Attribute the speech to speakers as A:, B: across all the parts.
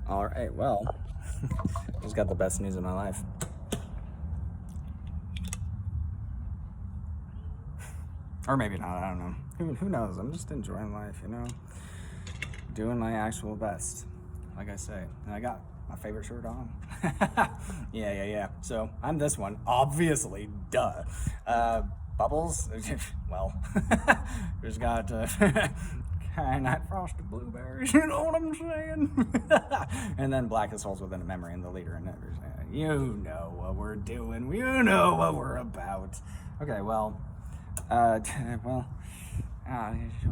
A: All right, well, just got the best news of my life. Or maybe not, I don't know. Who knows? I'm just enjoying life, you know? Doing my actual best, like I say. And I got my favorite shirt on. Yeah. So I'm this one, obviously, duh. Bubbles, well, just got night frosted blueberries, you know what I'm saying? And then blackest holes within a memory in the leader and everything. You know what we're doing. You know what we're about. Okay, well,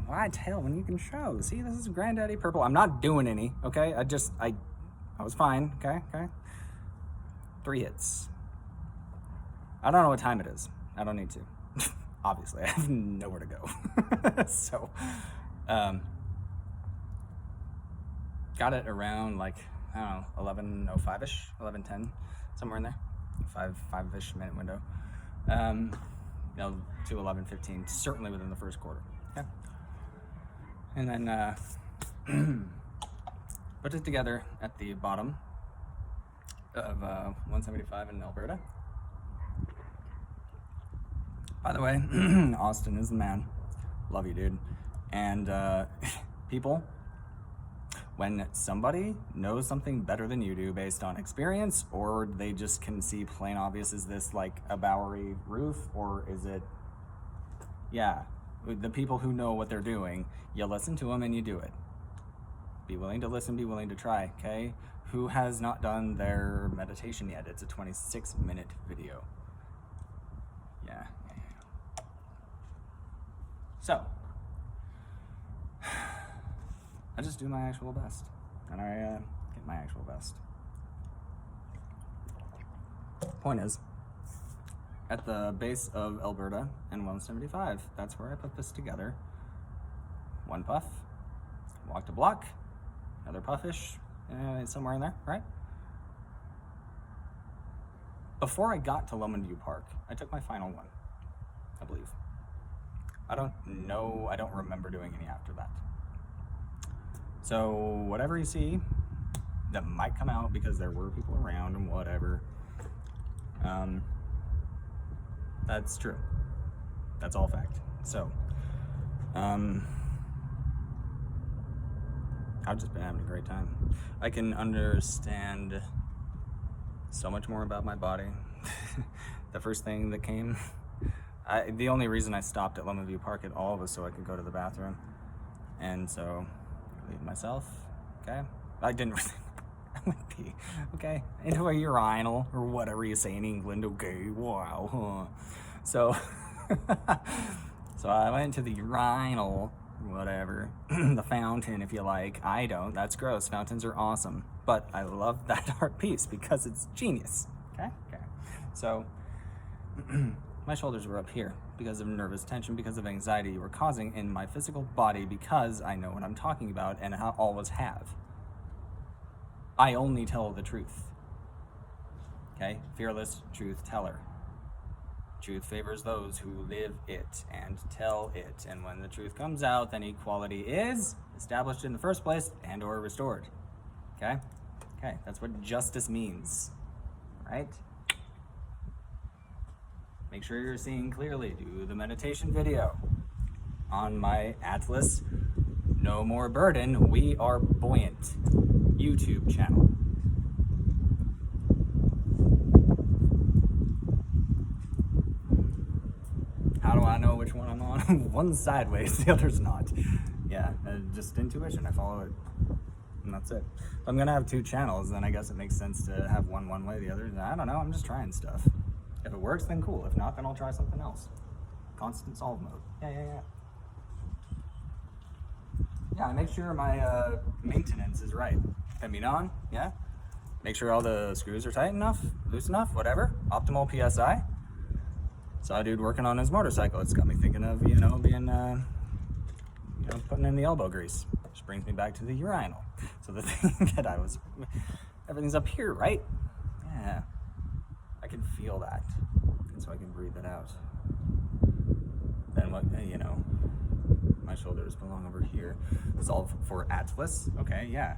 A: why tell when you can show? See, this is Granddaddy Purple. I'm not doing any, okay? I was fine, okay? 3 hits. I don't know what time it is. I don't need to. Obviously, I have nowhere to go. So, got it around like, I don't know, 11:05-ish, 11:10, somewhere in there. 5-ish minute window. To 11:15, certainly within the first quarter. Okay. And then put it together at the bottom of 175 in Alberta. By the way, Austin is the man. Love you, dude. And people, when somebody knows something better than you do based on experience, or they just can see plain obvious, is this like a Bowery roof, or is it, yeah, the people who know what they're doing, you listen to them and you do it. Be willing to listen, be willing to try, okay? Who has not done their meditation yet? It's a 26-minute video. Yeah. So, I just do my actual best, and I get my actual best. Point is, at the base of Alberta and 175, that's where I put this together. 1 puff, walked a block, another puffish, somewhere in there, right? Before I got to Lomondview Park, I took my final one, I believe. I don't know, I don't remember doing any after that. So whatever you see that might come out because there were people around and whatever, that's true. That's all fact. So, I've just been having a great time. I can understand so much more about my body. The first thing that came, the only reason I stopped at Lomondview Park at all was so I could go to the bathroom. And so, leave myself, okay? I didn't really, I went pee, okay? Into a urinal, or whatever you say in England, okay? Wow, huh? So, so I went to the urinal, whatever, the fountain if you like. I don't, that's gross, fountains are awesome. But I love that art piece because it's genius, okay? So, my shoulders were up here because of nervous tension, because of anxiety you were causing in my physical body, because I know what I'm talking about and I always have. I only tell the truth. Okay? Fearless truth teller. Truth favors those who live it and tell it. And when the truth comes out, then equality is established in the first place and or restored. Okay? Okay, that's what justice means. Right? Make sure you're seeing clearly. Do the meditation video on my Atlas No More Burden, We Are Buoyant YouTube channel. How do I know which one I'm on? One's sideways, the other's not. Yeah, just intuition, I follow it. And that's it. If I'm gonna have 2 channels, then I guess it makes sense to have one way, the other. I don't know, I'm just trying stuff. If it works, then cool. If not, then I'll try something else. Constant solve mode. Yeah. Yeah, make sure my maintenance is right. Pinning on, yeah. Make sure all the screws are tight enough, loose enough, whatever. Optimal PSI. Saw a dude working on his motorcycle. It's got me thinking of, being, putting in the elbow grease. Which brings me back to the urinal. So the thing that everything's up here, right? Yeah. I can feel that, and so I can breathe it out. Then what, my shoulders belong over here. Solve for Atlas, okay, yeah.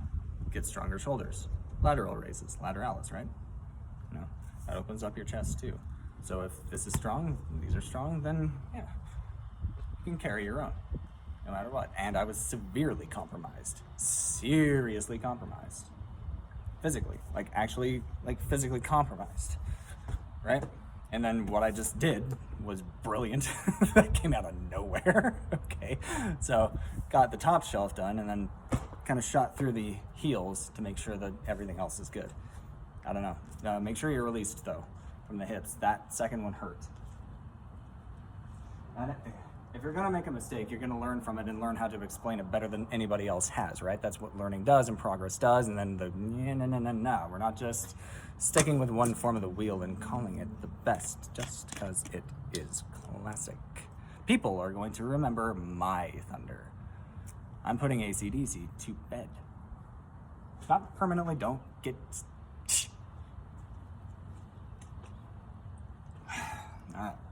A: get stronger shoulders. Lateral raises, lateralis, right? You know, that opens up your chest too. So if this is strong, these are strong, then yeah, you can carry your own, no matter what. And I was severely compromised, seriously compromised, physically, like actually, like physically compromised, right? And then what I just did was brilliant. That came out of nowhere. Okay, so got the top shelf done and then kind of shot through the heels to make sure that everything else is good. I don't know. Make sure you're released though from the hips. That second one hurt. And if you're gonna make a mistake, you're gonna learn from it and learn how to explain it better than anybody else has, right? That's what learning does and progress does. And then no, we're not just sticking with one form of the wheel and calling it the best just because it is classic. People are going to remember my thunder. I'm putting AC/DC to bed. Not permanently, don't get...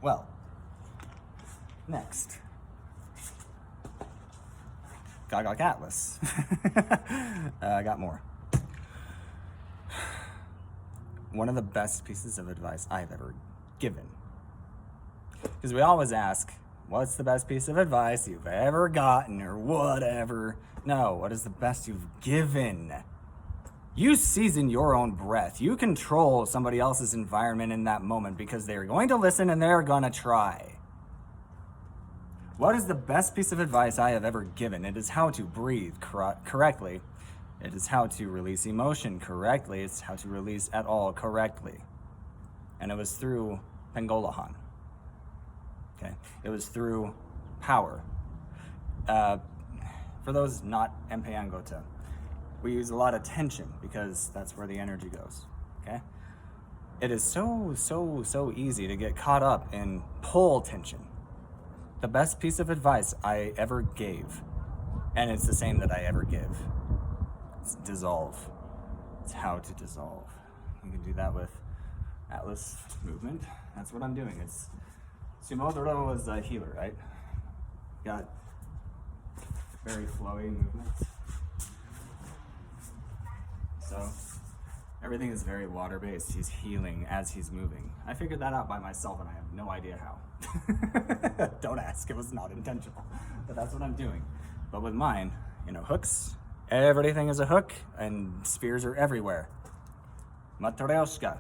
A: well, next. Gagak Atlas. I got more. One of the best pieces of advice I've ever given. Because we always ask, what's the best piece of advice you've ever gotten or whatever? No, what is the best you've given? You season your own breath. You control somebody else's environment in that moment because they're going to listen and they're going to try. What is the best piece of advice I have ever given? It is how to breathe correctly. It is how to release emotion correctly. It's how to release at all correctly. And it was through Pangolahan. Okay, it was through power. For those not Empayangota, we use a lot of tension because that's where the energy goes. Okay, it is so easy to get caught up in pull tension. The best piece of advice I ever gave, and it's the same that I ever give. It's dissolve. It's how to dissolve. You can do that with Atlas movement. That's what I'm doing. It's Sumodoro was a healer, right? Got very flowy movements. So everything is very water-based. He's healing as he's moving. I figured that out by myself and I have no idea how. Don't ask, it was not intentional. But that's what I'm doing. But with mine, you know, hooks, everything is a hook and spheres are everywhere. Matryoshka.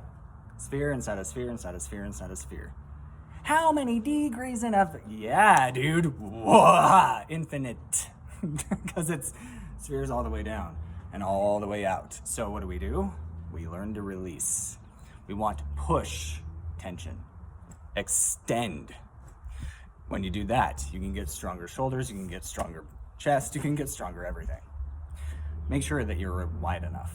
A: Sphere inside a sphere inside a sphere inside a sphere. How many degrees in F? Yeah, dude. Whoa, infinite. Because it's spheres all the way down and all the way out. So what do? We learn to release. We want to push tension. Extend. When you do that, you can get stronger shoulders, you can get stronger chest, you can get stronger everything. Make sure that you're wide enough.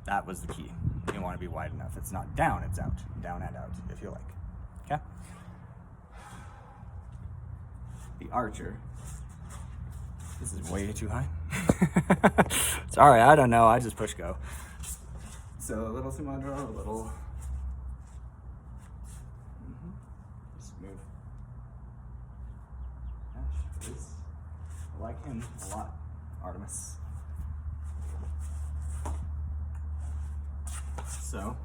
A: That was the key. You want to be wide enough. It's not down, it's out. Down and out, if you like. Okay? The archer. This is way too high. Sorry, I don't know. I just push go. So a little Sumandra, a little. Just move. Gosh, I like him a lot, Artemis. So,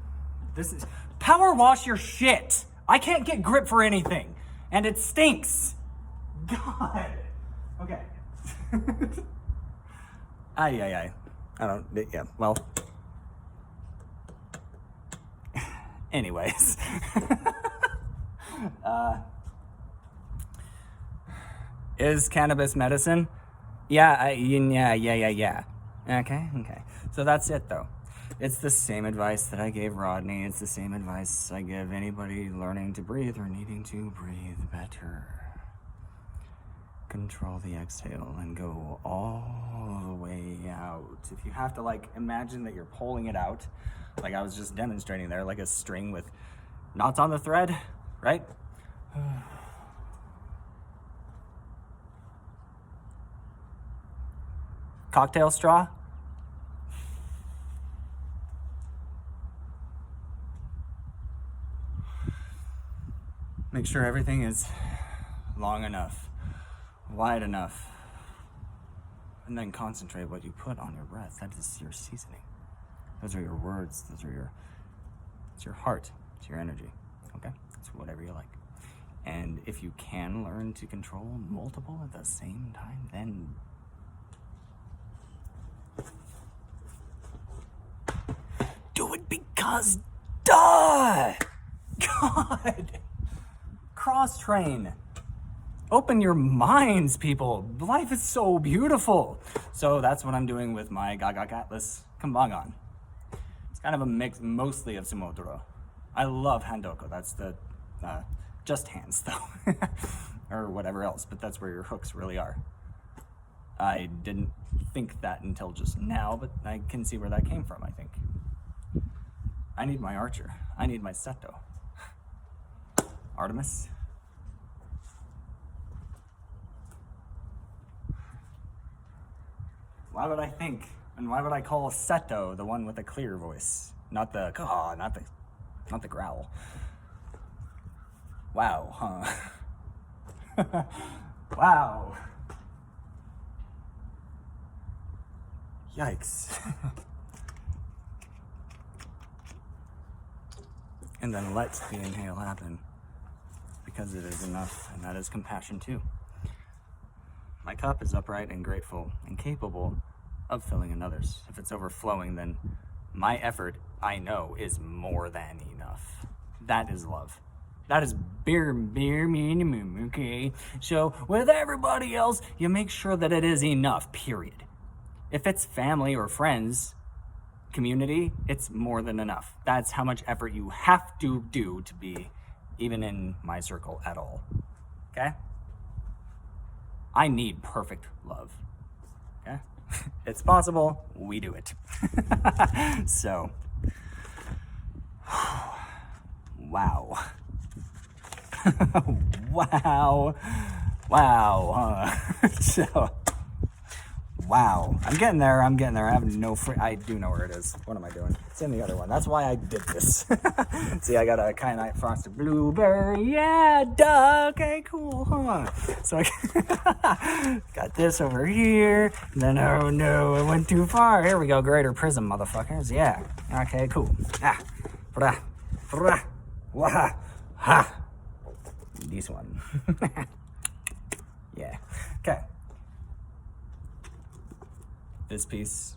A: this is power wash your shit. I can't get grip for anything, and it stinks. God. Okay. I don't. Yeah. Well. Anyways. Is cannabis medicine? Yeah. Yeah. Okay. So that's it, though. It's the same advice that I gave Rodney. It's the same advice I give anybody learning to breathe or needing to breathe better. Control the exhale and go all the way out. If you have to, like, imagine that you're pulling it out, like I was just demonstrating there, like a string with knots on the thread, right? Cocktail straw. Make sure everything is long enough, wide enough, And then concentrate what you put on your breath. That is your seasoning. Those are your words. It's your heart. It's your energy. Okay? It's whatever you like. And if you can learn to control multiple at the same time, then do it, because duh! God! Cross-train. Open your minds, people. Life is so beautiful. So that's what I'm doing with my Gagak Atlas Kambangan. It's kind of a mix, mostly of Sumodoro. I love Handoko. That's the, just hands though. Or whatever else, but that's where your hooks really are. I didn't think that until just now, but I can see where that came from, I think. I need my archer. I need my Seto. Artemis. Why would I think, and why would I call Seto the one with the clear voice? Not the caw, not the growl. Wow, huh? Wow. Yikes. And then let the inhale happen, because it is enough, and that is compassion too. My cup is upright and grateful and capable of filling another's. If it's overflowing, then my effort, I know, is more than enough. That is love. That is bare minimum, okay? So with everybody else, you make sure that it is enough, period. If it's family or friends, community, it's more than enough. That's how much effort you have to do to be even in my circle at all, okay? I need perfect love, okay? It's possible, we do it. So, wow. Wow, huh? So, wow, I'm getting there. I have no I do know where it is. What am I doing? It's in the other one. That's why I did this. See, I got a Kyanite frosted blueberry. Yeah, duh. Okay, cool, huh? So I got this over here. And then, oh no, I went too far. Here we go, greater prism, motherfuckers. Yeah, okay, cool. Wah, ha. This one. Yeah, okay. This piece,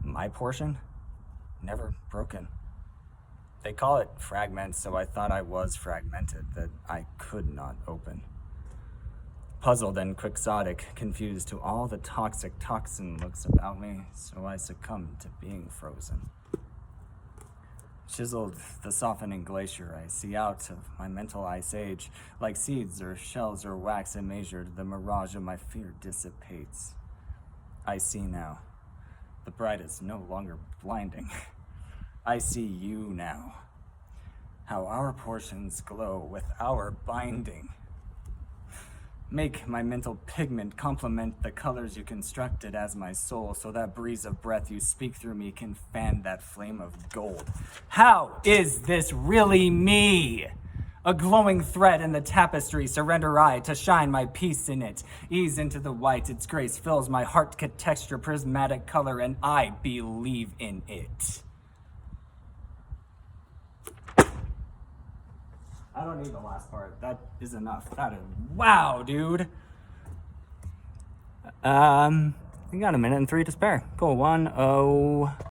A: my portion, never broken. They call it fragments, so I thought I was fragmented, that I could not open. Puzzled and quixotic, confused to all the toxic toxin looks about me, so I succumbed to being frozen. Chiseled the softening glacier, I see out of my mental ice age, like seeds or shells or wax and measured, the mirage of my fear dissipates. I see now. The bright is no longer blinding. I see you now. How our portions glow with our binding. Make my mental pigment complement the colors you constructed as my soul, so that breeze of breath you speak through me can fan that flame of gold. How is this really me? A glowing thread in the tapestry, surrender I to shine my peace in it. Ease into the white, its grace fills my heart texture, prismatic color, and I believe in it. I don't need the last part. That is enough. That is, wow, dude. You got a minute and 3 to spare. Cool, 1-0.